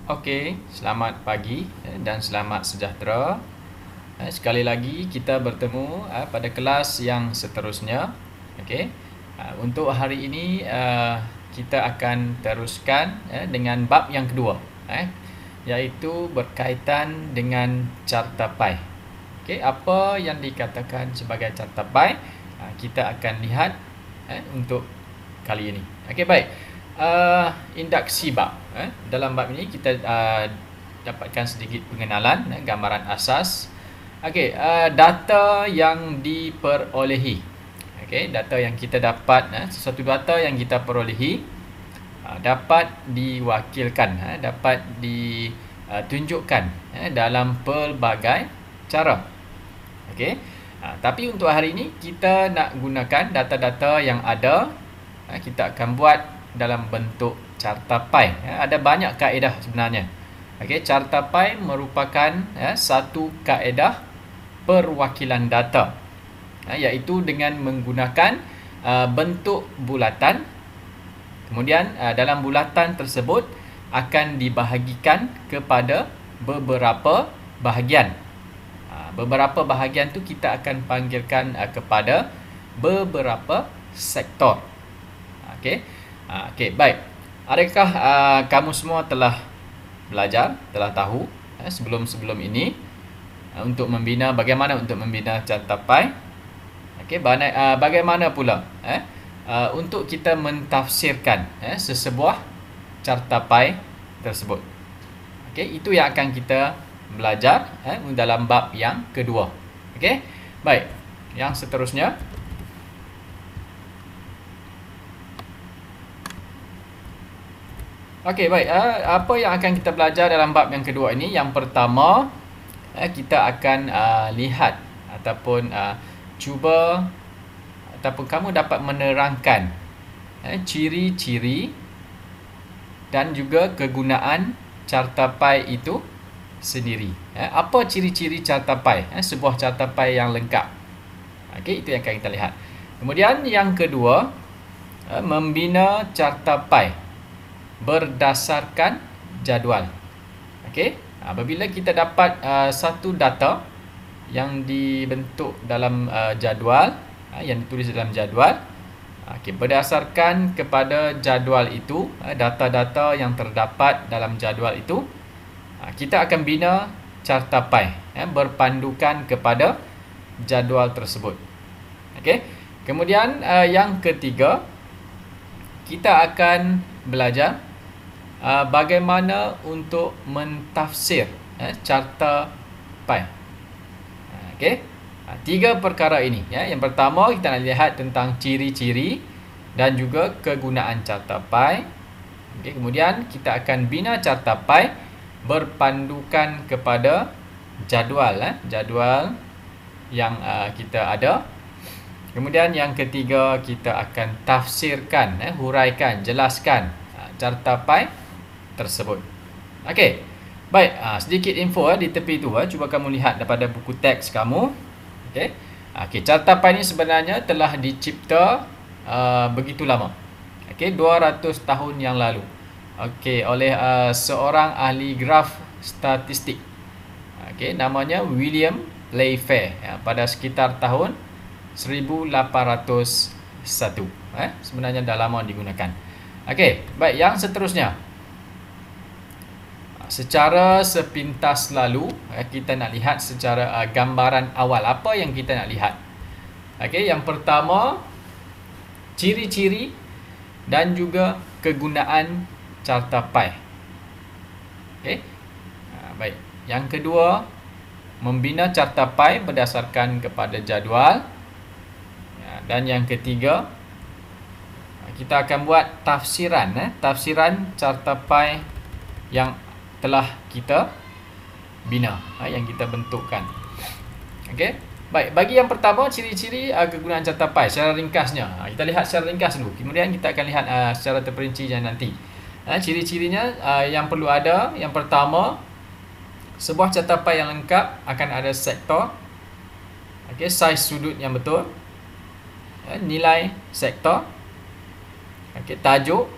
Okey, selamat pagi dan selamat sejahtera. Sekali lagi kita bertemu pada kelas yang seterusnya. Okey. Untuk hari ini kita akan teruskan dengan bab yang kedua, iaitu berkaitan dengan carta-pai. Okey, apa yang dikatakan sebagai carta-pai kita akan lihat untuk kali ini. Okey, baik. Induksi bab. Dalam bab ini kita dapatkan sedikit pengenalan, gambaran asas. Okey, data yang diperolehi. Okey, data yang kita dapat, sesuatu data yang kita perolehi dapat diwakilkan, dapat ditunjukkan dalam pelbagai cara. Okey. Tapi untuk hari ini kita nak gunakan data-data yang ada, kita akan buat dalam bentuk carta-pai. Ada banyak kaedah sebenarnya. Okey, carta-pai merupakan satu kaedah perwakilan data, iaitu dengan menggunakan bentuk bulatan. Kemudian dalam bulatan tersebut akan dibahagikan kepada beberapa bahagian. Beberapa bahagian tu kita akan panggilkan kepada beberapa sektor. Okey. Okey, baik. Adakah kamu semua telah belajar, telah tahu sebelum ini bagaimana untuk membina carta-pai? Okey, bagaimana pula untuk kita mentafsirkan sesebuah carta-pai tersebut. Okey, itu yang akan kita belajar dalam bab yang kedua. Okey, baik. Yang seterusnya, okey, baik. Apa yang akan kita belajar dalam bab yang kedua ini? Yang pertama, kita akan lihat ataupun cuba ataupun kamu dapat menerangkan ciri-ciri dan juga kegunaan carta-pai itu sendiri. Apa ciri-ciri carta-pai? Sebuah carta-pai yang lengkap. Okey, itu yang akan kita lihat. Kemudian yang kedua, membina carta-pai berdasarkan jadual. Okey, apabila kita dapat satu data yang dibentuk dalam jadual, yang ditulis dalam jadual, berdasarkan kepada jadual itu, data-data yang terdapat dalam jadual itu, kita akan bina carta-pai berpandukan kepada jadual tersebut. Okey. Kemudian yang ketiga, kita akan belajar bagaimana untuk mentafsir carta-pai. Okey. Tiga perkara ini. Yang pertama, kita nak lihat tentang ciri-ciri dan juga kegunaan carta-pai. Okey. Kemudian kita akan bina carta-pai berpandukan kepada jadual, jadual yang kita ada. Kemudian yang ketiga, kita akan tafsirkan, huraikan, jelaskan carta-pai tersebut. Okey. Baik, sedikit info di tepi tu, cuba kamu lihat daripada buku teks kamu. Okey. Okey, carta-pai ni sebenarnya telah dicipta begitu lama. Okey, 200 tahun yang lalu. Okey, oleh seorang ahli graf statistik. Okey, namanya William Playfair, pada sekitar tahun 1801. Sebenarnya dah lama digunakan. Okey, baik, yang seterusnya. Secara sepintas lalu, kita nak lihat secara gambaran awal apa yang kita nak lihat. Okey, yang pertama, ciri-ciri dan juga kegunaan carta-pai. Okey. Baik. Yang kedua, membina carta-pai berdasarkan kepada jadual. Dan yang ketiga, kita akan buat tafsiran tafsiran carta-pai yang telah kita bina, yang kita bentukkan. Okey. Baik, bagi yang pertama, ciri-ciri kegunaan carta-pai secara ringkasnya. Kita lihat secara ringkas dulu. Kemudian kita akan lihat secara terperincinya nanti. Ciri-cirinya yang perlu ada, yang pertama, sebuah carta-pai yang lengkap akan ada sektor. Okey, saiz sudut yang betul. Nilai sektor. Okey, tajuk,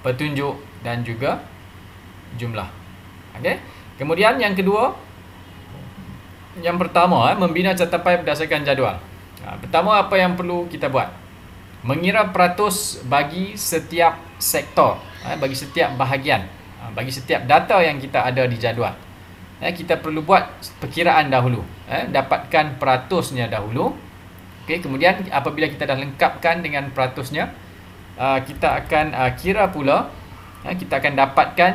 petunjuk dan juga jumlah. Okey. Kemudian yang kedua, yang pertama, membina cartapai berdasarkan jadual. Pertama, apa yang perlu kita buat? Mengira peratus bagi setiap sektor, bagi setiap bahagian, bagi setiap data yang kita ada di jadual. Kita perlu buat perkiraan dahulu, dapatkan peratusnya dahulu. Okey, kemudian apabila kita dah lengkapkan dengan peratusnya, kita akan kira pula, kita akan dapatkan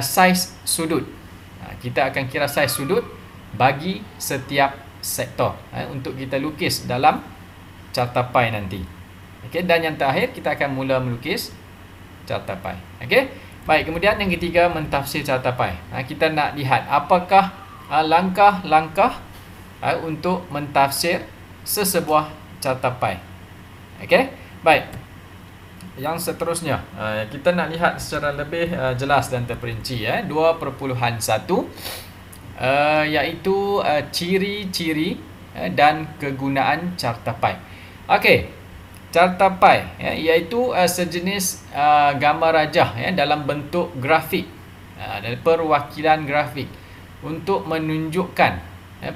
saiz sudut. Kita akan kira saiz sudut bagi setiap sektor untuk kita lukis dalam cartapai nanti. Okey, dan yang terakhir kita akan mula melukis cartapai. Okey. Baik, kemudian yang ketiga, mentafsir cartapai. Kita nak lihat apakah langkah-langkah untuk mentafsir sesebuah cartapai. Okey. Baik. Yang seterusnya, kita nak lihat secara lebih jelas dan terperinci 2.1, iaitu ciri-ciri dan kegunaan cartapai. Okey, cartapai iaitu sejenis gambar rajah dalam bentuk grafik, perwakilan grafik untuk menunjukkan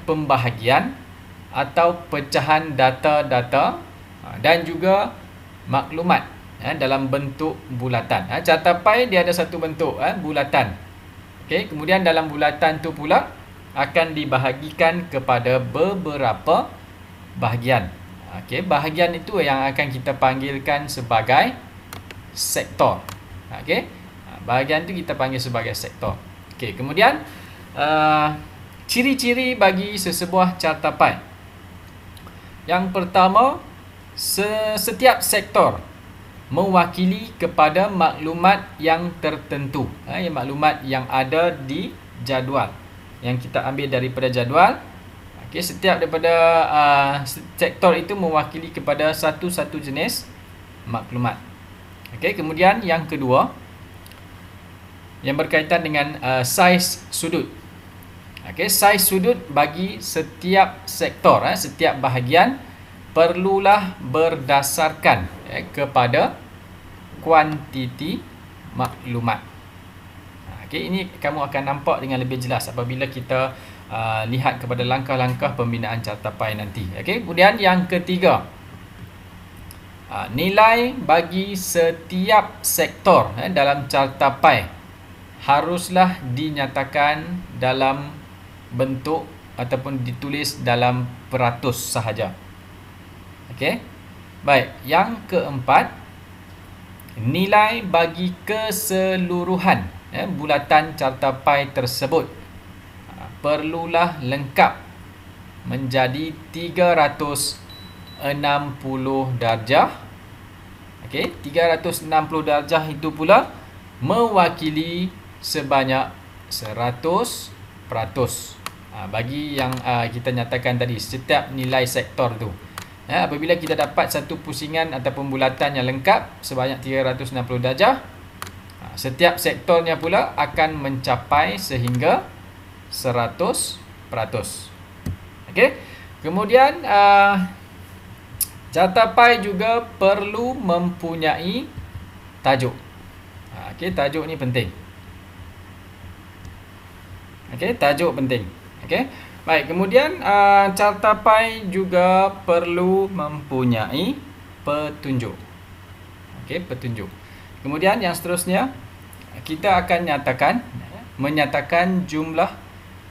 pembahagian atau pecahan data-data dan juga maklumat dalam bentuk bulatan. Cartapai dia ada satu bentuk, bulatan. Okey, kemudian dalam bulatan tu pula akan dibahagikan kepada beberapa bahagian. Okey, bahagian itu yang akan kita panggilkan sebagai sektor. Okey, bahagian itu kita panggil sebagai sektor. Okey, kemudian ciri-ciri bagi sesebuah cartapai. Yang pertama, setiap sektor mewakili kepada maklumat yang tertentu, maklumat yang ada di jadual yang kita ambil daripada jadual. Okey, setiap daripada sektor itu mewakili kepada satu-satu jenis maklumat. Okey, kemudian yang kedua, yang berkaitan dengan saiz sudut. Okey, saiz sudut bagi setiap sektor, setiap bahagian perlulah berdasarkan kepada kuantiti maklumat. Okey, ini kamu akan nampak dengan lebih jelas apabila kita lihat kepada langkah-langkah pembinaan cartapai nanti. Okey, kemudian yang ketiga, nilai bagi setiap sektor dalam cartapai haruslah dinyatakan dalam bentuk ataupun ditulis dalam peratus sahaja. Okey. Baik, yang keempat, nilai bagi keseluruhan bulatan cartapai tersebut perlulah lengkap menjadi 360 darjah. Okey, 360 darjah itu pula mewakili sebanyak 100%. Bagi yang kita nyatakan tadi, setiap nilai sektor tu. Apabila kita dapat satu pusingan ataupun bulatan yang lengkap sebanyak 360 darjah, setiap sektornya pula akan mencapai sehingga 100%. Okey. Kemudian cartapai juga perlu mempunyai tajuk. Okey, tajuk ni penting. Okey, tajuk penting. Okey. Baik, kemudian cartapai juga perlu mempunyai petunjuk. Okey, petunjuk. Kemudian yang seterusnya, kita akan menyatakan jumlah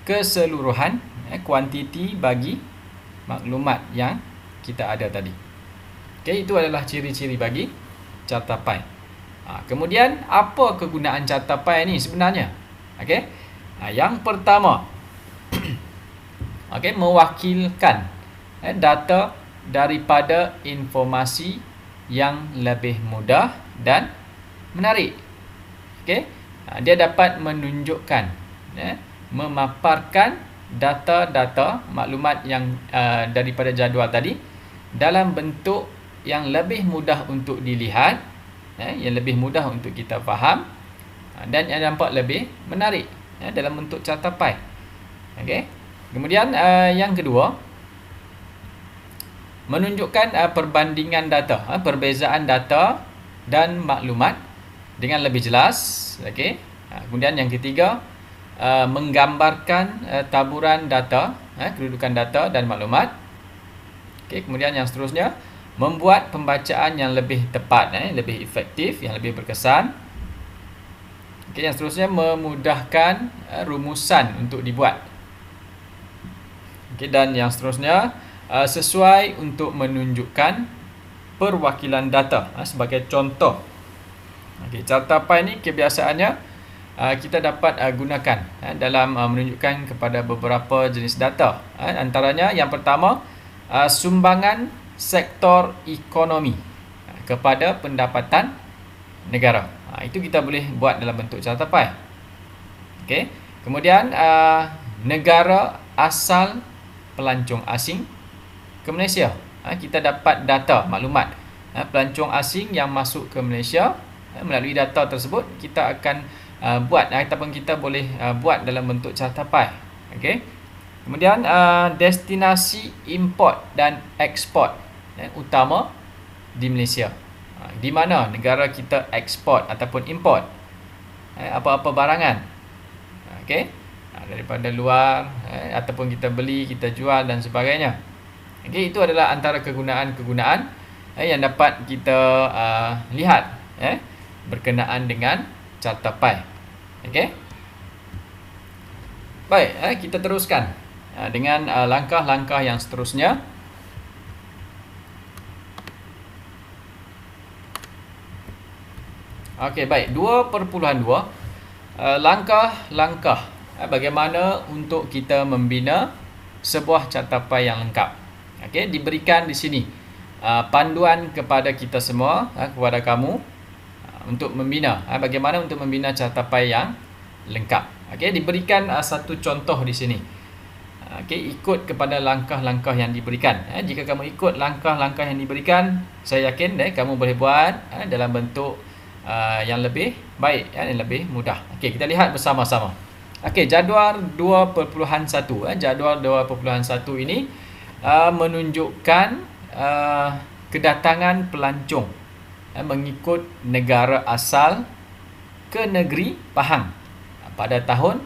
keseluruhan, kuantiti bagi maklumat yang kita ada tadi. Okey, itu adalah ciri-ciri bagi cartapai. Kemudian apa kegunaan cartapai ni sebenarnya? Okey. Yang pertama, okey, mewakilkan data daripada informasi yang lebih mudah dan menarik. Okey, dia dapat menunjukkan, memaparkan data-data maklumat yang daripada jadual tadi dalam bentuk yang lebih mudah untuk dilihat, yang lebih mudah untuk kita faham dan yang nampak lebih menarik dalam bentuk cartapai. Okey. Kemudian yang kedua, menunjukkan perbandingan data, perbezaan data dan maklumat dengan lebih jelas. Okey. Kemudian yang ketiga, menggambarkan taburan data, kedudukan data dan maklumat. Okey, kemudian yang seterusnya, membuat pembacaan yang lebih tepat, lebih efektif, yang lebih berkesan. Okey, yang seterusnya, memudahkan rumusan untuk dibuat. Okey, dan yang seterusnya, sesuai untuk menunjukkan perwakilan data, sebagai contoh. Okey, carta pie ni kebiasaannya kita dapat gunakan dalam menunjukkan kepada beberapa jenis data. Antaranya yang pertama, sumbangan sektor ekonomi kepada pendapatan negara. Itu kita boleh buat dalam bentuk carta pie. Okey. Kemudian negara asal pelancong asing ke Malaysia. Kita dapat data, maklumat pelancong asing yang masuk ke Malaysia. Melalui data tersebut kita akan buat ataupun kita boleh buat dalam bentuk carta pie. Okey. Kemudian destinasi import dan ekspor utama di Malaysia. Di mana negara kita ekspor ataupun import apa-apa barangan. Okey. Daripada luar ataupun kita beli, kita jual dan sebagainya. Okey, itu adalah antara kegunaan-kegunaan yang dapat kita lihat berkenaan dengan carta pie. Okey. Baik, kita teruskan dengan langkah-langkah yang seterusnya. Okey, baik. 2.2 langkah-langkah bagaimana untuk kita membina sebuah carta pie yang lengkap. Okey, diberikan di sini panduan kepada kita semua, kepada kamu untuk membina bagaimana untuk membina carta pie yang lengkap. Okey, diberikan satu contoh di sini. Okey, ikut kepada langkah-langkah yang diberikan. Jika kamu ikut langkah-langkah yang diberikan, saya yakin kamu boleh buat dalam bentuk yang lebih baik, yang lebih mudah. Okey, kita lihat bersama-sama. Okey, jadual 2.1. Jadual 2.1 ini menunjukkan kedatangan pelancong mengikut negara asal ke negeri Pahang pada tahun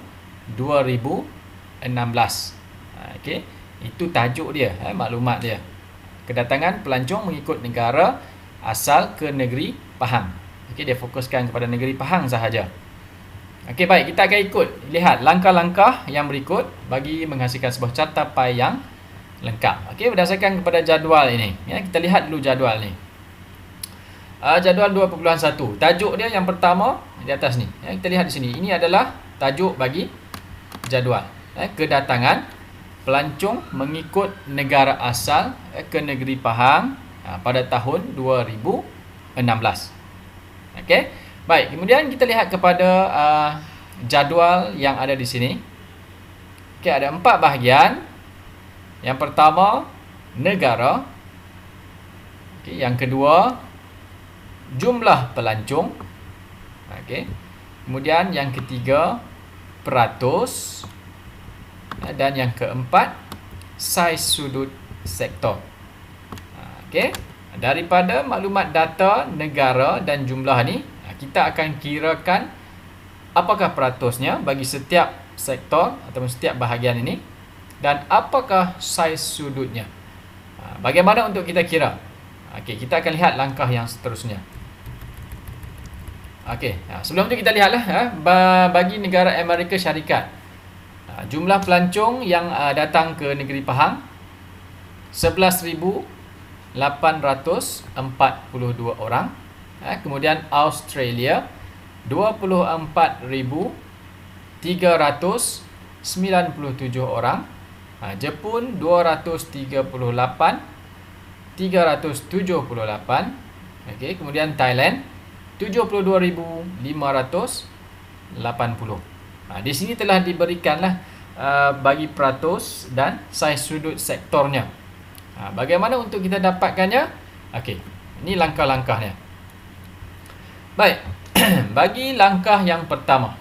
2016. Okey, itu tajuk dia, maklumat dia. Kedatangan pelancong mengikut negara asal ke negeri Pahang. Okey, dia fokuskan kepada negeri Pahang sahaja. Okey, baik, kita akan ikut lihat langkah-langkah yang berikut bagi menghasilkan sebuah carta pie yang lengkap. Okey, berdasarkan kepada jadual ini. Kita lihat dulu jadual ni. Jadual 2.1. Tajuk dia yang pertama di atas ni. Kita lihat di sini. Ini adalah tajuk bagi jadual. Kedatangan pelancong mengikut negara asal ke negeri Pahang pada tahun 2016. Okey. Baik, kemudian kita lihat kepada jadual yang ada di sini. Okey, ada 4 bahagian. Yang pertama, negara. Okey, yang kedua, jumlah pelancong. Okey. Kemudian yang ketiga, peratus. Dan yang keempat, saiz sudut sektor. Okey. Daripada maklumat data negara dan jumlah ni, kita akan kirakan apakah peratusnya bagi setiap sektor ataupun setiap bahagian ini dan apakah saiz sudutnya. Bagaimana untuk kita kira? Okey, kita akan lihat langkah yang seterusnya. Okey, sebelum tu kita lihatlah bagi negara Amerika Syarikat. Jumlah pelancong yang datang ke negeri Pahang 11,842 orang. Kemudian Australia 24,397 orang. Jepun 238,378. Okey, kemudian Thailand 72,580. Di sini telah diberikanlah bagi peratus dan saiz sudut sektornya. Bagaimana untuk kita dapatkannya? Okey, ini langkah-langkahnya. Baik, bagi langkah yang pertama,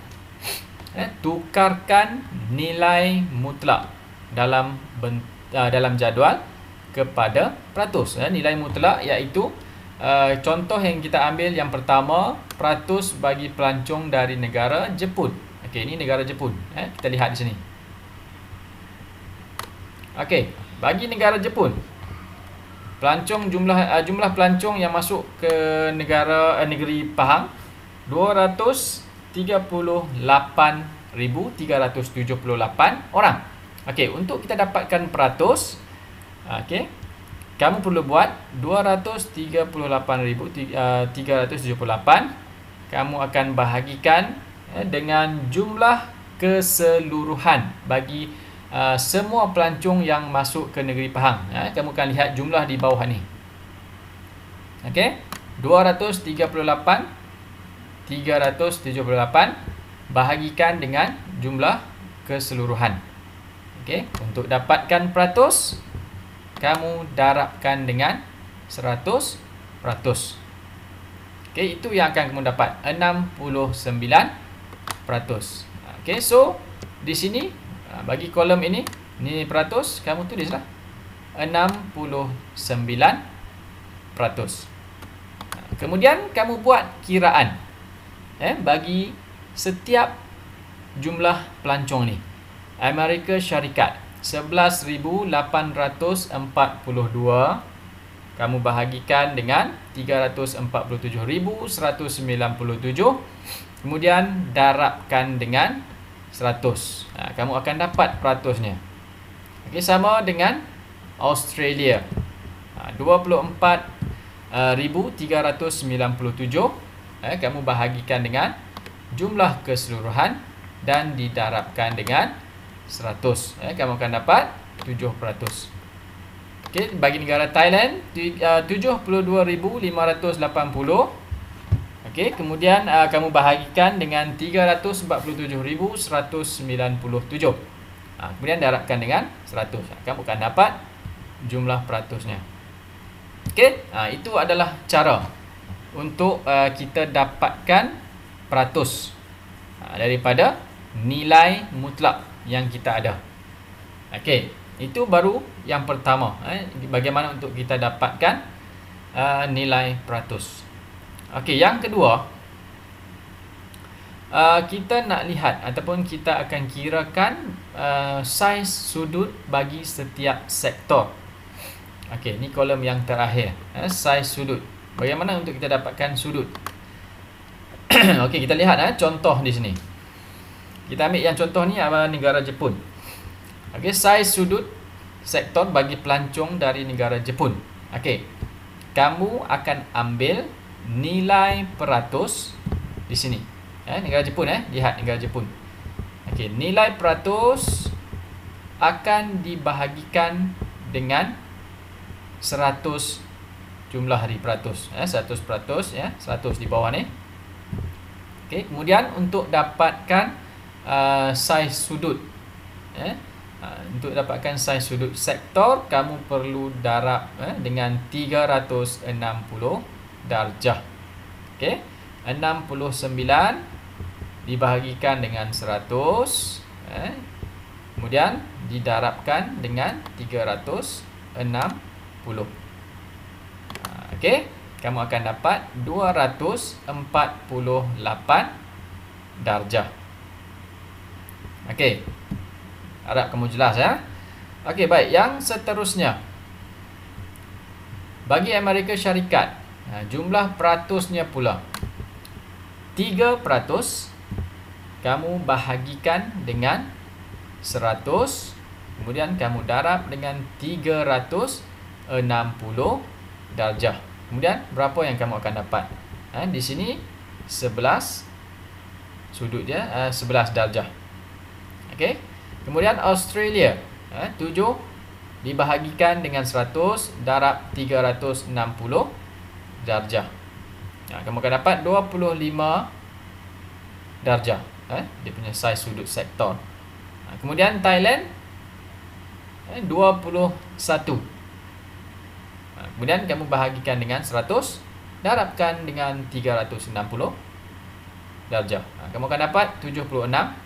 tukarkan nilai mutlak dalam jadual kepada peratus. Nilai mutlak iaitu contoh yang kita ambil yang pertama, peratus bagi pelancong dari negara Jepun. Okey, ini negara Jepun. Kita lihat di sini. Okey, bagi negara Jepun, pelancong jumlah pelancong yang masuk ke negeri Pahang 238,378 orang. Okey, untuk kita dapatkan peratus, okey, kamu perlu buat 238,378. Kamu akan bahagikan dengan jumlah keseluruhan bagi semua pelancong yang masuk ke negeri Pahang. Kamu akan lihat jumlah di bawah ni. Okey, 238,378 bahagikan dengan jumlah keseluruhan. Okey, untuk dapatkan peratus, kamu darabkan dengan 100%. Okey, itu yang akan kamu dapat, 69%. Okey, so di sini bagi kolom ini peratus, kamu tulislah 69%. Kemudian kamu buat kiraan bagi setiap jumlah pelancong ni. Amerika Syarikat 11,842 kamu bahagikan dengan 347,197, kemudian darabkan dengan 100. Kamu akan dapat peratusnya. Okey, sama dengan Australia, 24,397, kamu bahagikan dengan jumlah keseluruhan dan didarabkan dengan 100. Kamu akan dapat 7%. Okey, bagi negara Thailand 72,580. Okey, kemudian kamu bahagikan dengan 347,197. Kemudian darabkan dengan 100. Kamu akan dapat jumlah peratusnya. Okey, itu adalah cara untuk kita dapatkan peratus daripada nilai mutlak yang kita ada. Okey, itu baru yang pertama. Bagaimana untuk kita dapatkan nilai peratus. Okey, yang kedua, kita nak lihat ataupun kita akan kirakan saiz sudut bagi setiap sektor. Okey, ni kolom yang terakhir, saiz sudut. Bagaimana untuk kita dapatkan sudut? Okey, kita lihat contoh di sini. Kita ambil yang contoh ni negara Jepun. Okey, saiz sudut sektor bagi pelancong dari negara Jepun. Okey, kamu akan ambil nilai peratus di sini. Negara Jepun, lihat negara Jepun. Okey, nilai peratus akan dibahagikan dengan 100 jumlah hari peratus. 100%, 100 di bawah ni. Okey, kemudian untuk dapatkan saiz sudut, untuk dapatkan saiz sudut sektor, kamu perlu darab dengan 360 darjah. Okey, 69 dibahagikan dengan 100, kemudian didarabkan dengan 360. Okey, kamu akan dapat 248 darjah. Okey, harap kamu jelas Okey, baik. Yang seterusnya, bagi Amerika Syarikat, jumlah peratusnya pula 3%. Kamu bahagikan dengan 100, kemudian kamu darab dengan 360 darjah. Kemudian berapa yang kamu akan dapat? Di sini 11 sudut dia, 11 darjah. Okey. Kemudian Australia, 7 dibahagikan dengan 100 darab 360 darjah. Kamu akan dapat 25 darjah, dia punya saiz sudut sektor. Kemudian Thailand, 21. Kemudian kamu bahagikan dengan 100 darabkan dengan 360 darjah. Kamu akan dapat 76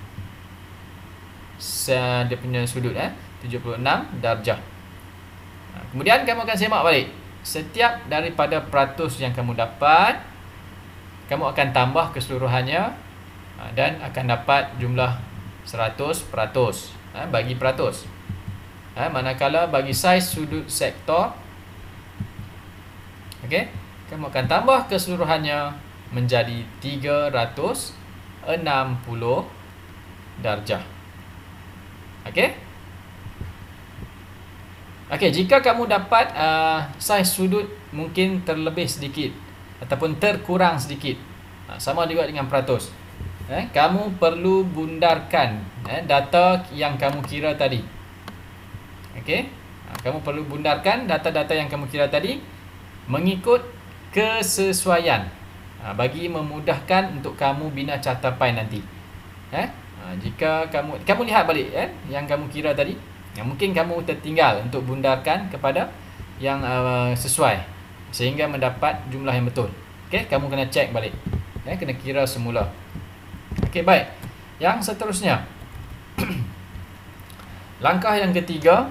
dia punya sudut, 76 darjah. Kemudian kamu akan semak balik setiap daripada peratus yang kamu dapat, kamu akan tambah keseluruhannya dan akan dapat jumlah 100%. Bagi peratus. Manakala bagi saiz sudut sektor, okey, kamu akan tambah keseluruhannya menjadi 360 darjah. Okey? Okey, jika kamu dapat saiz sudut mungkin terlebih sedikit ataupun terkurang sedikit, sama juga dengan peratus, kamu perlu bundarkan data yang kamu kira tadi. Okey, kamu perlu bundarkan data-data yang kamu kira tadi mengikut kesesuaian, bagi memudahkan untuk kamu bina cartapai nanti. Jika kamu lihat balik yang kamu kira tadi, mungkin kamu tertinggal untuk bundarkan kepada yang sesuai sehingga mendapat jumlah yang betul. Okey, kamu kena cek balik, kena kira semula. Okey, baik. Yang seterusnya, langkah yang ketiga,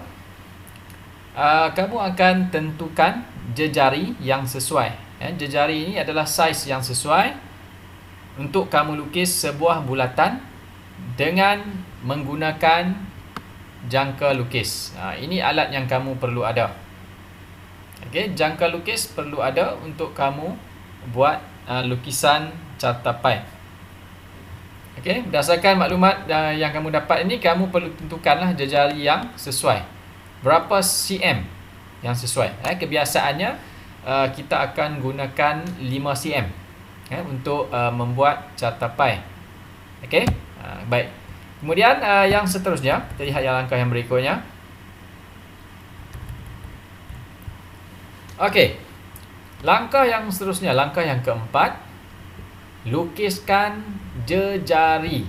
kamu akan tentukan jejari yang sesuai. Jejari ini adalah saiz yang sesuai untuk kamu lukis sebuah bulatan dengan menggunakan jangka lukis. Ini alat yang kamu perlu ada. Okey, jangka lukis perlu ada untuk kamu buat lukisan cartapai. Okey, berdasarkan maklumat yang kamu dapat ini, kamu perlu tentukanlah jejari yang sesuai. Berapa cm yang sesuai. Kebiasaannya kita akan gunakan 5 cm untuk membuat cartapai. Okey, baik. Kemudian yang seterusnya, kita lihat yang langkah yang berikutnya. Okey, langkah yang seterusnya, langkah yang keempat, lukiskan jejari,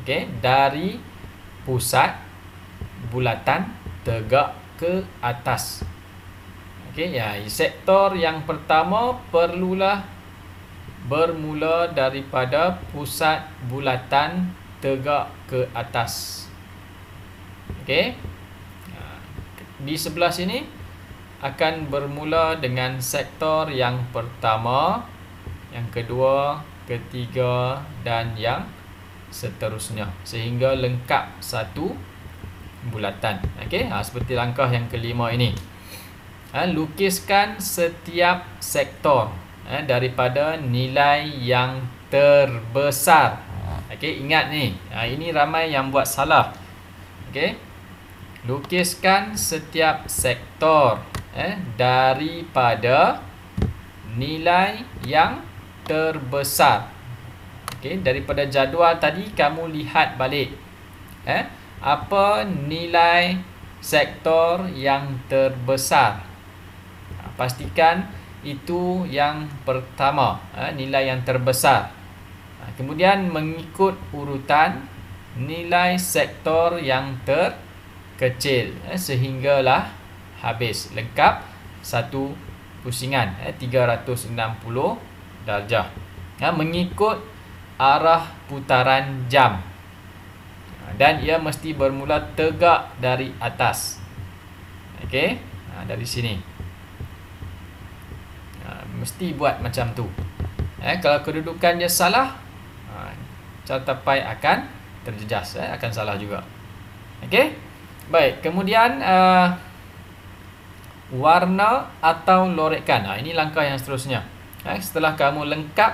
okey, dari pusat bulatan tegak ke atas. Okey, sektor yang pertama perlulah bermula daripada pusat bulatan tegak ke atas. Okey, di sebelah sini akan bermula dengan sektor yang pertama, yang kedua, ketiga dan yang seterusnya sehingga lengkap satu bulatan. Okey, seperti langkah yang kelima ini. Lukiskan setiap sektor daripada nilai yang terbesar. Okey, ingat ni, ini ramai yang buat salah. Okey, lukiskan setiap sektor daripada nilai yang terbesar. Okey, daripada jadual tadi kamu lihat balik apa nilai sektor yang terbesar. Pastikan itu yang pertama, nilai yang terbesar. Kemudian mengikut urutan nilai sektor yang terkecil sehinggalah habis lengkap satu pusingan 360 darjah mengikut arah putaran jam. Dan ia mesti bermula tegak dari atas. Okey, dari sini. Mesti buat macam tu. Kalau kedudukannya salah, cartapai akan terjejas, akan salah juga. Okey, baik. Kemudian warna atau lorekan. Ini langkah yang seterusnya. Setelah kamu lengkap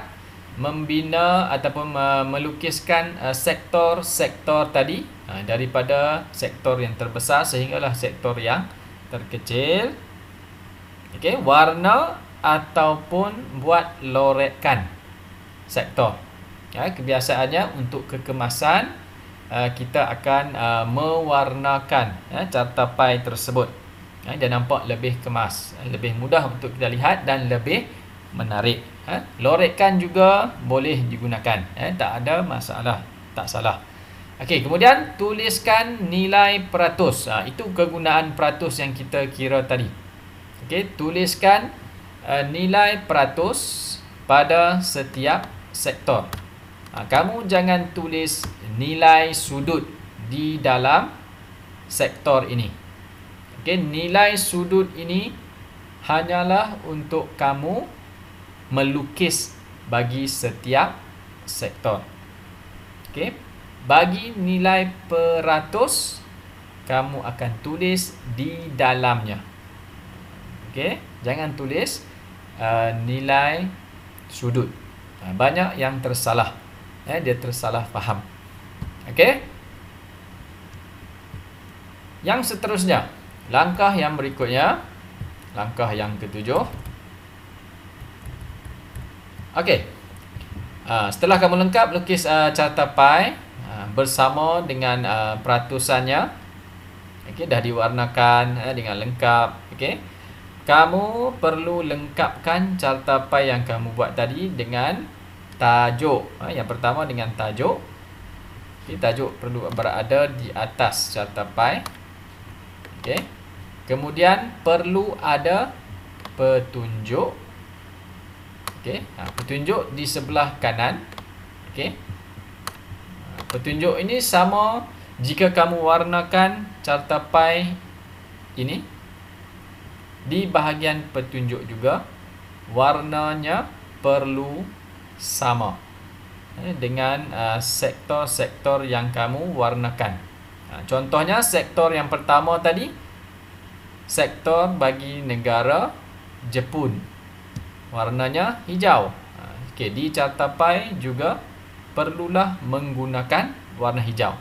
membina ataupun melukiskan sektor-sektor tadi, daripada sektor yang terbesar sehinggalah sektor yang terkecil. Okey, warna ataupun buat lorekan sektor. Kebiasaannya untuk kekemasan kita akan mewarnakan cartapai tersebut. Dia nampak lebih kemas, lebih mudah untuk kita lihat dan lebih menarik. Lorekan juga boleh digunakan, tak ada masalah, tak salah. Okey, kemudian tuliskan nilai peratus. Itu kegunaan peratus yang kita kira tadi. Okey, tuliskan nilai peratus pada setiap sektor. Kamu jangan tulis nilai sudut di dalam sektor ini. Okey, nilai sudut ini hanyalah untuk kamu melukis bagi setiap sektor. Okey, bagi nilai peratus kamu akan tulis di dalamnya. Okey, jangan tulis nilai sudut. Banyak yang tersalah. Dia tersalah faham. Okey. Yang seterusnya, langkah yang berikutnya, langkah yang ketujuh. Okey. Setelah kamu lengkap lukis carta pie bersama dengan peratusannya, okey, dah diwarnakan dengan lengkap, okey. Kamu perlu lengkapkan carta pie yang kamu buat tadi dengan tajuk. Yang pertama dengan tajuk. Okay, tajuk perlu berada di atas carta pie. Okay. Kemudian perlu ada petunjuk. Okay. Petunjuk di sebelah kanan. Okay. Petunjuk ini sama jika kamu warnakan carta pie ini. Di bahagian petunjuk juga warnanya perlu sama dengan sektor-sektor yang kamu warnakan. Contohnya sektor yang pertama tadi, sektor bagi negara Jepun, warnanya hijau. Okey, di carta pie juga perlulah menggunakan warna hijau.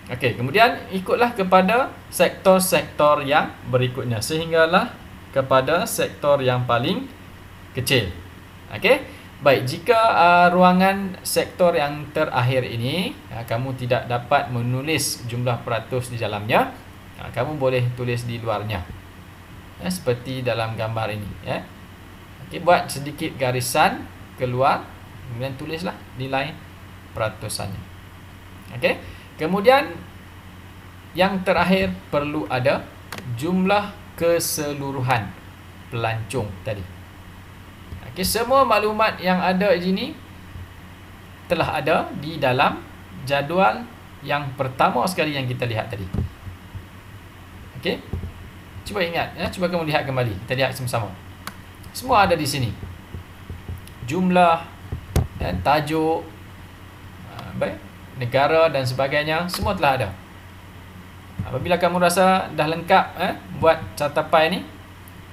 Okey, kemudian ikutlah kepada sektor-sektor yang berikutnya sehinggalah kepada sektor yang paling kecil. Okey. Baik, jika ruangan sektor yang terakhir ini kamu tidak dapat menulis jumlah peratus di dalamnya, kamu boleh tulis di luarnya. Seperti dalam gambar ini, ya. Okey, buat sedikit garisan keluar, kemudian tulislah nilai peratusannya. Okey. Kemudian yang terakhir perlu ada jumlah keseluruhan pelancong tadi. Okey, semua maklumat yang ada di sini telah ada di dalam jadual yang pertama sekali yang kita lihat tadi. Okey. Cuba ingat, cuba kamu lihat kembali. Kita lihat sama-sama. Semua ada di sini. Jumlah, tajuk, baik, negara dan sebagainya, semua telah ada. Apabila kamu rasa dah lengkap buat carta pie ni,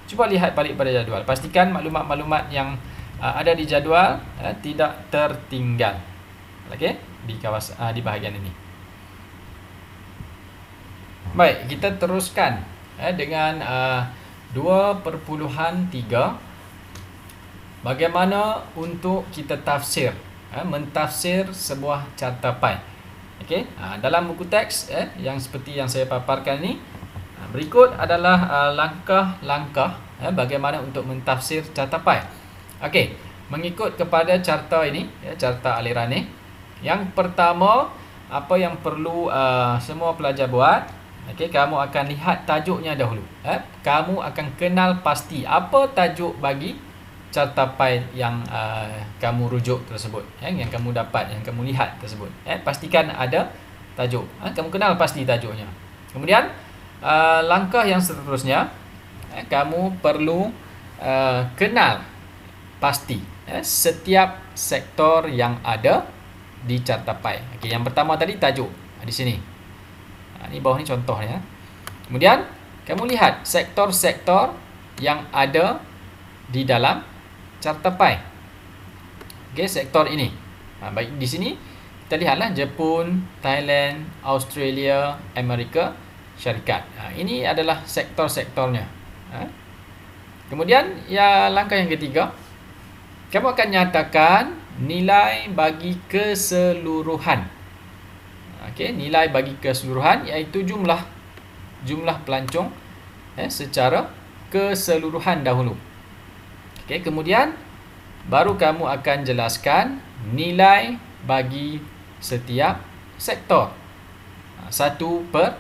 cuba lihat balik pada jadual. Pastikan maklumat-maklumat yang ada di jadual tidak tertinggal. Okey, di bahagian ini. Baik, kita teruskan dengan 2.3. Bagaimana untuk kita tafsir, mentafsir sebuah carta pie. Okey, dalam buku teks yang seperti yang saya paparkan ni, berikut adalah langkah-langkah bagaimana untuk mentafsir carta pie. Okey, mengikut kepada carta ini, carta aliran ni. Yang pertama, apa yang perlu semua pelajar buat, okey, kamu akan lihat tajuknya dahulu. Kamu akan kenal pasti apa tajuk bagi carta pie yang kamu rujuk tersebut, yang kamu dapat, yang kamu lihat tersebut. Pastikan ada tajuk. Kamu kenal pasti tajuknya. Kemudian langkah yang seterusnya, kamu perlu kenal pasti setiap sektor yang ada di carta pie. Okey, yang pertama tadi tajuk di sini. Ini bawah ni contohnya. Kemudian kamu lihat sektor-sektor yang ada di dalam carta pie. Okey, sektor ini. Baik, di sini kita lihatlah Jepun, Thailand, Australia, Amerika Syarikat. Ini adalah sektor-sektornya. Kemudian langkah yang ketiga, kamu akan nyatakan nilai bagi keseluruhan. Okey, nilai bagi keseluruhan iaitu jumlah pelancong secara keseluruhan dahulu. Okey, kemudian baru kamu akan jelaskan nilai bagi setiap sektor. Satu per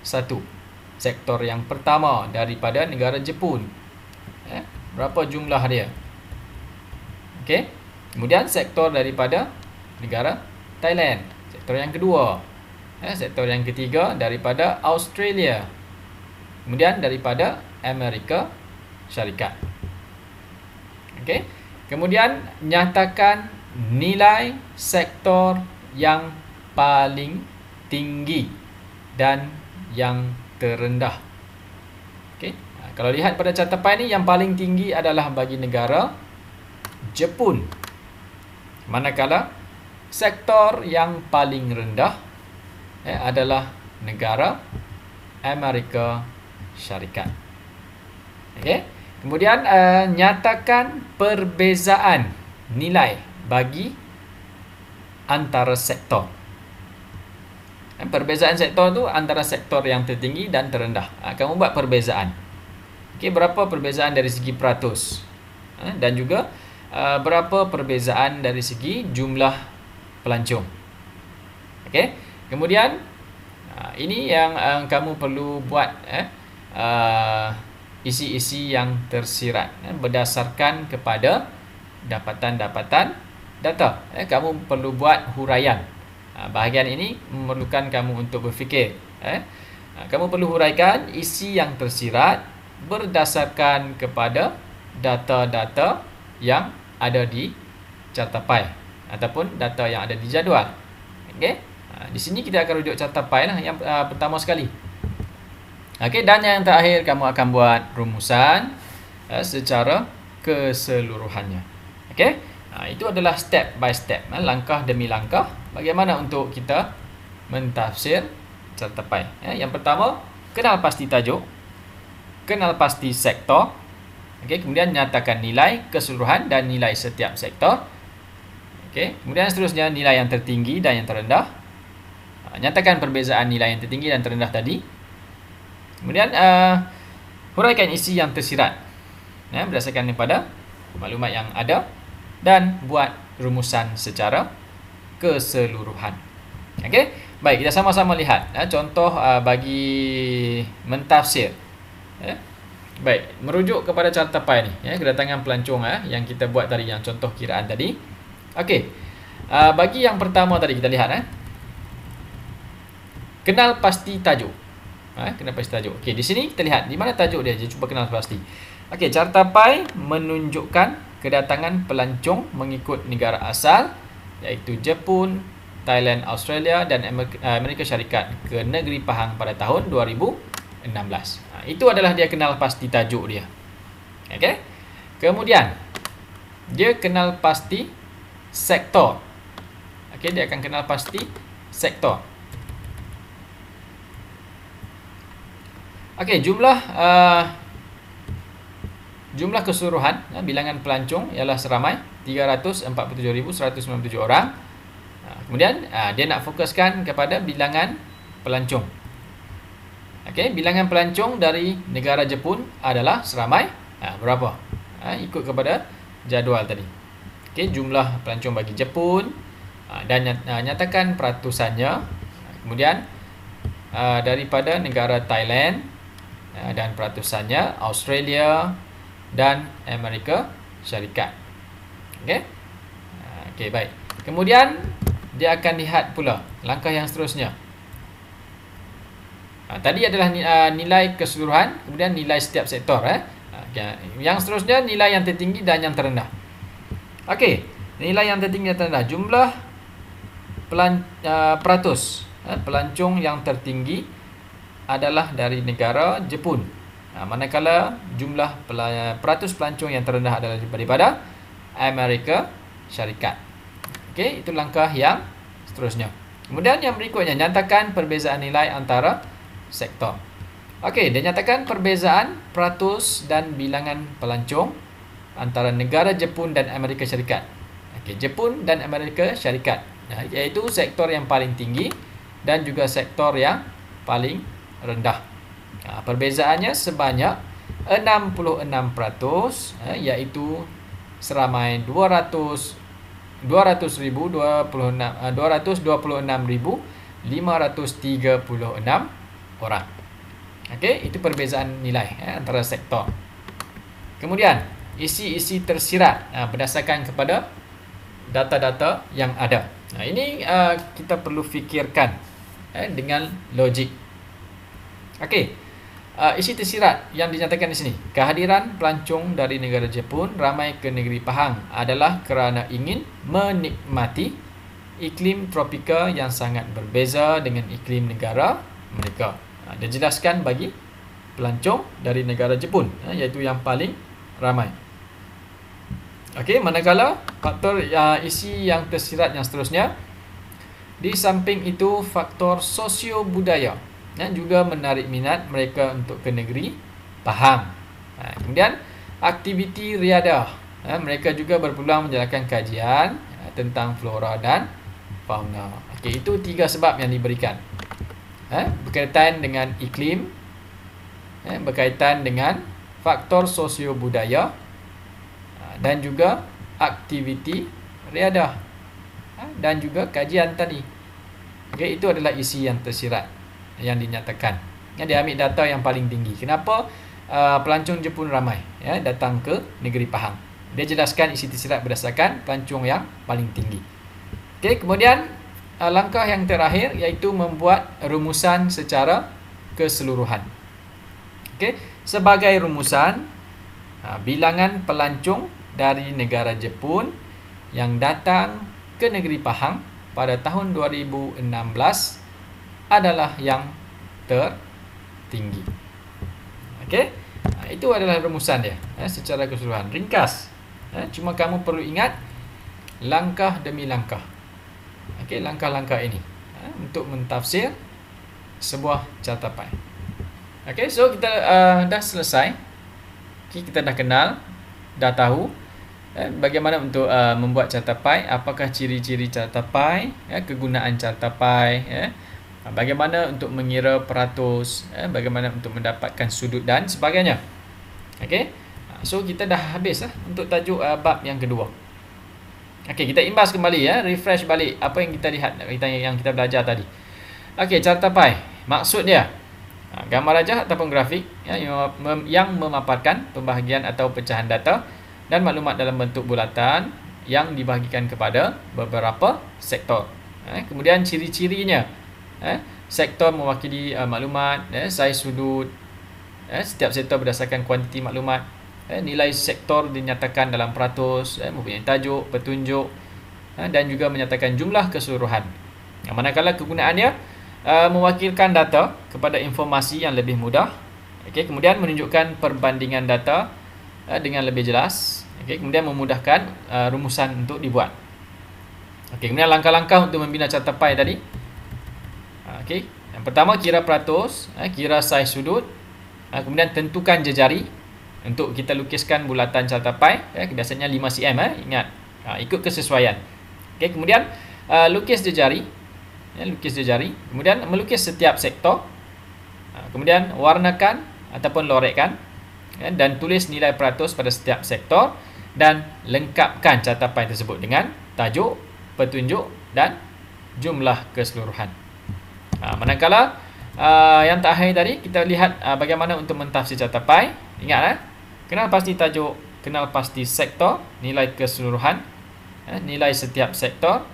satu. Sektor yang pertama daripada negara Jepun. Berapa jumlah dia? Okey. Kemudian sektor daripada negara Thailand. Sektor yang kedua. Sektor yang ketiga daripada Australia. Kemudian daripada Amerika Syarikat. Okey. Kemudian nyatakan nilai sektor yang paling tinggi dan yang terendah. Okey. Kalau lihat pada catapan ini, yang paling tinggi adalah bagi negara Jepun. Manakala sektor yang paling rendah adalah negara Amerika Syarikat. Okey. Kemudian nyatakan perbezaan nilai bagi antara sektor. Perbezaan sektor tu antara sektor yang tertinggi dan terendah. Kamu buat perbezaan. Okey, berapa perbezaan dari segi peratus? Dan juga berapa perbezaan dari segi jumlah pelancong. Okey. Kemudian ini yang kamu perlu buat isi-isi yang tersirat berdasarkan kepada dapatan-dapatan data. Kamu perlu buat huraian. Bahagian ini memerlukan kamu untuk berfikir. Kamu perlu huraikan isi yang tersirat berdasarkan kepada data-data yang ada di cartapai ataupun data yang ada di jadual. Okey. Di sini kita akan rujuk cartapai lah yang pertama sekali. Okey, dan yang terakhir kamu akan buat rumusan secara keseluruhannya. Okey. Itu adalah step by step, langkah demi langkah bagaimana untuk kita mentafsir cartapai. Yang pertama, kenal pasti tajuk, kenal pasti sektor. Okey, kemudian nyatakan nilai keseluruhan dan nilai setiap sektor. Okey, kemudian seterusnya nilai yang tertinggi dan yang terendah. Nyatakan perbezaan nilai yang tertinggi dan terendah tadi. Kemudian huraikan isi yang tersirat berdasarkan daripada maklumat yang ada dan buat rumusan secara keseluruhan. Okey, baik, kita sama-sama lihat contoh bagi mentafsir. Baik, merujuk kepada cartapai ni, kedatangan pelancong yang kita buat tadi, yang contoh kiraan tadi. Okey, bagi yang pertama tadi kita lihat kenal pasti tajuk. Kenal pasti tajuk. Okey, di sini kita lihat di mana tajuk dia. Cuba kenal pasti. Okey, cartapai menunjukkan kedatangan pelancong mengikut negara asal iaitu Jepun, Thailand, Australia dan Amerika Syarikat ke negeri Pahang pada tahun 2016. Itu adalah dia kenal pasti tajuk dia. Okey. Kemudian dia kenal pasti sektor. Okey, dia akan kenal pasti sektor. Okey, jumlah keseluruhan bilangan pelancong ialah seramai 347,197 orang. Kemudian dia nak fokuskan kepada bilangan pelancong. Okey, bilangan pelancong dari negara Jepun adalah seramai berapa? Ikut kepada jadual tadi. Okey, jumlah pelancong bagi Jepun dan nyatakan peratusannya. Kemudian daripada negara Thailand dan peratusannya Australia dan Amerika Syarikat. Okey. Okey, baik. Kemudian dia akan lihat pula langkah yang seterusnya. Tadi adalah nilai keseluruhan, kemudian nilai setiap sektor. Yang seterusnya nilai yang tertinggi dan yang terendah. Okey, nilai yang tertinggi dan terendah. Jumlah peratus pelancong yang tertinggi adalah dari negara Jepun. Manakala jumlah peratus pelancong yang terendah adalah daripada Amerika Syarikat. Okey, itu langkah yang seterusnya. Kemudian yang berikutnya, nyatakan perbezaan nilai antara sektor. Okey, dia nyatakan perbezaan peratus dan bilangan pelancong antara negara Jepun dan Amerika Syarikat. Okey, Jepun dan Amerika Syarikat, iaitu sektor yang paling tinggi dan juga sektor yang paling rendah. Perbezaannya sebanyak 66%, iaitu seramai 226,536 orang. Okey, itu perbezaan nilai antara sektor. Kemudian isi-isi tersirat berdasarkan kepada data-data yang ada. Ini kita perlu fikirkan dengan logik. Okey. isi tersirat yang dinyatakan di sini. Kehadiran pelancong dari negara Jepun ramai ke negeri Pahang adalah kerana ingin menikmati iklim tropika yang sangat berbeza dengan iklim negara mereka. Dia jelaskan bagi pelancong dari negara Jepun, iaitu yang paling ramai. Okey, manakala faktor isi yang tersirat yang seterusnya, di samping itu faktor sosio-budaya yang juga menarik minat mereka untuk ke negeri Pahang. Kemudian aktiviti riadah, mereka juga berpeluang menjalankan kajian tentang flora dan fauna. Okey, itu 3 sebab yang diberikan. Berkaitan dengan iklim, berkaitan dengan faktor sosio-budaya, dan juga aktiviti riadah, dan juga kajian tadi. Okey, itu adalah isi yang tersirat yang dinyatakan. Dia ambil data yang paling tinggi. Kenapa pelancong Jepun ramai datang ke negeri Pahang? Dia jelaskan isi tersirat berdasarkan pelancong yang paling tinggi. Okey, kemudian langkah yang terakhir iaitu membuat rumusan secara keseluruhan. Okey, sebagai rumusan, bilangan pelancong dari negara Jepun yang datang ke negeri Pahang pada tahun 2016 adalah yang tertinggi. Okey, itu adalah rumusan dia secara keseluruhan. Ringkas, cuma kamu perlu ingat langkah demi langkah. Okey, langkah-langkah ini untuk mentafsir sebuah cartapai. Okey, so kita dah selesai. Okay, kita dah kenal, dah tahu bagaimana untuk membuat cartapai, apakah ciri-ciri cartapai, kegunaan cartapai, bagaimana untuk mengira peratus, bagaimana untuk mendapatkan sudut dan sebagainya. Okey, so kita dah habis untuk tajuk bab yang kedua. Okey, kita imbas kembali, refresh balik apa yang kita lihat, yang kita belajar tadi. Okey, cartapai, maksud dia gambar rajah ataupun grafik yang memaparkan pembahagian atau pecahan data dan maklumat dalam bentuk bulatan yang dibahagikan kepada beberapa sektor. Kemudian ciri-cirinya, sektor mewakili maklumat, saiz sudut, setiap sektor berdasarkan kuantiti maklumat, nilai sektor dinyatakan dalam peratus, mempunyai tajuk, petunjuk, dan juga menyatakan jumlah keseluruhan. Manakala kegunaannya mewakilkan data kepada informasi yang lebih mudah. Okey, kemudian menunjukkan perbandingan data dengan lebih jelas. Okey, kemudian memudahkan rumusan untuk dibuat. Okey, kemudian langkah-langkah untuk membina cartapai tadi. Okey, yang pertama kira peratus, kira saiz sudut, kemudian tentukan jejari untuk kita lukiskan bulatan cartapai, biasanya 5 cm, ingat, ikut kesesuaian. Okey, kemudian lukis jejari, kemudian melukis setiap sektor, kemudian warnakan ataupun lorekkan, dan tulis nilai peratus pada setiap sektor dan lengkapkan cartapai tersebut dengan tajuk, petunjuk dan jumlah keseluruhan. Manakala yang terakhir tadi kita lihat bagaimana untuk mentafsir cartapai. Ingat, kenal pasti tajuk, kenal pasti sektor, nilai keseluruhan, nilai setiap sektor,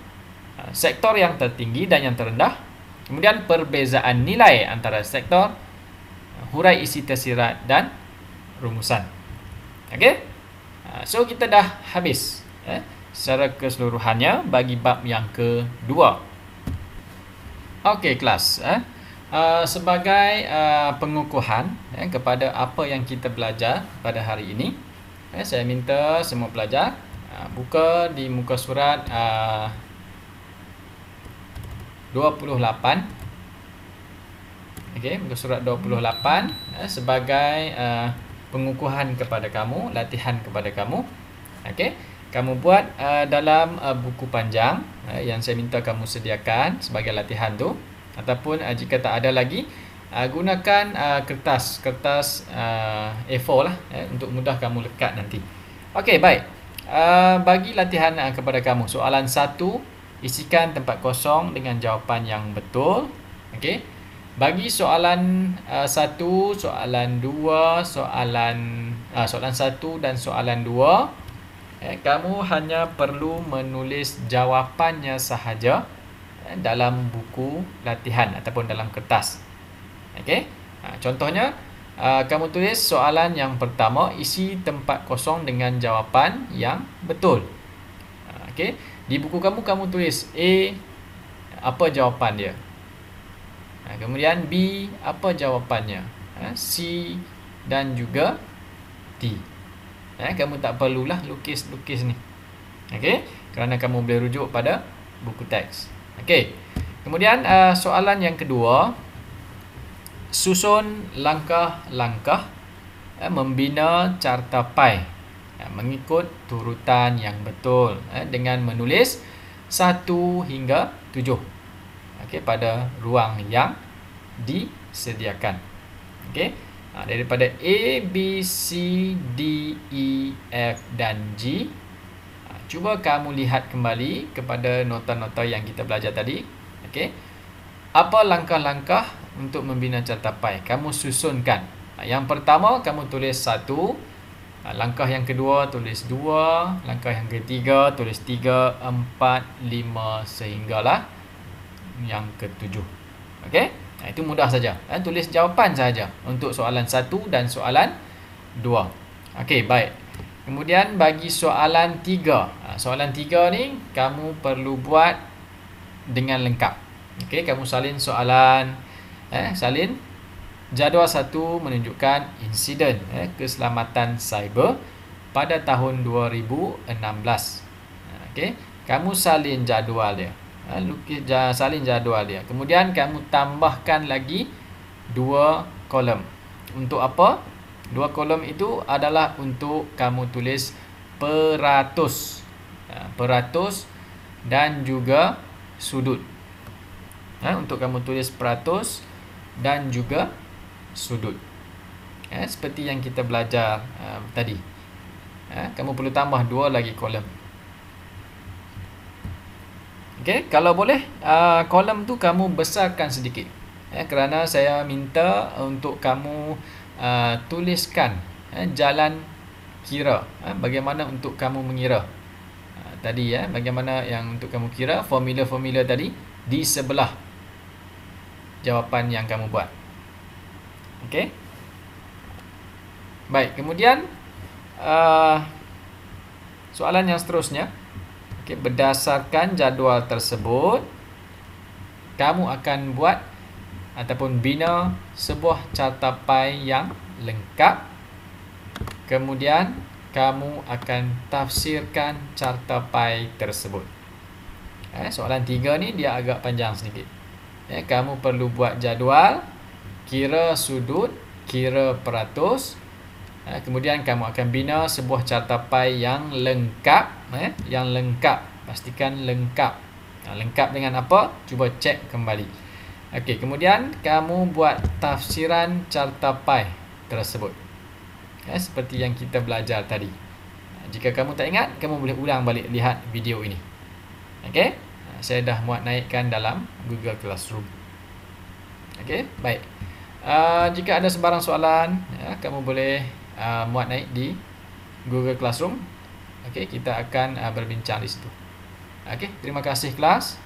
sektor yang tertinggi dan yang terendah, kemudian perbezaan nilai antara sektor, hurai isi tersirat dan rumusan. Okey, so kita dah habis secara keseluruhannya bagi bab yang kedua. Okey kelas, sebagai pengukuhan kepada apa yang kita belajar pada hari ini, saya minta semua pelajar buka di muka surat 28. Okey, muka surat 28 sebagai pengukuhan kepada kamu, latihan kepada kamu. Okey, kamu buat dalam buku panjang yang saya minta kamu sediakan sebagai latihan tu, ataupun jika tak ada lagi, gunakan kertas A4 lah untuk mudah kamu lekat nanti. Okey, baik. Bagi latihan kepada kamu, soalan 1, isikan tempat kosong dengan jawapan yang betul. Okey. Bagi soalan 1, soalan 2, soalan 1 dan soalan 2, kamu hanya perlu menulis jawapannya sahaja dalam buku latihan ataupun dalam kertas. Okey. Contohnya kamu tulis soalan yang pertama, isi tempat kosong dengan jawapan yang betul. Okey, di buku kamu tulis A, apa jawapan dia? Kemudian B, apa jawapannya? C dan juga D. Kamu tak perlulah lukis-lukis ni. Okey, kerana kamu boleh rujuk pada buku teks. Okey. Kemudian soalan yang kedua, susun langkah-langkah membina carta pai mengikut turutan yang betul dengan menulis 1 hingga 7. Okey, pada ruang yang disediakan. Okey. Daripada A, B, C, D, E, F dan G. Cuba kamu lihat kembali kepada nota-nota yang kita belajar tadi. Okey. Apa langkah-langkah untuk membina carta pai? Kamu susunkan. Yang pertama, kamu tulis 1. Langkah yang kedua, tulis 2. Langkah yang ketiga, tulis 3, 4, 5 sehinggalah yang ke-7. Okey? Itu mudah saja. Tulis jawapan saja untuk soalan 1 dan soalan 2. Okey, baik. Kemudian bagi soalan 3. Soalan 3 ni kamu perlu buat dengan lengkap. Okey, kamu salin soalan, salin jadual 1 menunjukkan insiden keselamatan cyber pada tahun 2016. Okey, kamu salin jadual dia. Salin jadual dia. Kemudian kamu tambahkan lagi 2 kolom. Untuk apa? 2 kolom itu adalah untuk kamu tulis peratus. Peratus dan juga sudut. Untuk kamu tulis peratus dan juga sudut. Seperti yang kita belajar tadi. Kamu perlu tambah 2 lagi kolom. Okey, kalau boleh kolom tu kamu besarkan sedikit. Kerana saya minta untuk kamu tuliskan jalan kira. Bagaimana untuk kamu mengira. Tadi bagaimana yang untuk kamu kira formula-formula tadi di sebelah jawapan yang kamu buat. Okey. Baik, kemudian soalan yang seterusnya. Okey, berdasarkan jadual tersebut, kamu akan buat ataupun bina sebuah carta pai yang lengkap. Kemudian kamu akan tafsirkan carta pai tersebut. Soalan 3 ni dia agak panjang sedikit. Kamu perlu buat jadual, kira sudut, kira peratus. Kemudian kamu akan bina sebuah carta pai yang lengkap. Yang lengkap. Pastikan lengkap. Lengkap dengan apa? Cuba cek kembali. Okey, kemudian kamu buat tafsiran carta pai tersebut. Seperti yang kita belajar tadi. Jika kamu tak ingat, kamu boleh ulang balik lihat video ini. Okey? Saya dah muat naikkan dalam Google Classroom. Okey, baik. Jika ada sebarang soalan, kamu boleh muat naik di Google Classroom. Okey, kita akan berbincang di situ. Okey, terima kasih kelas.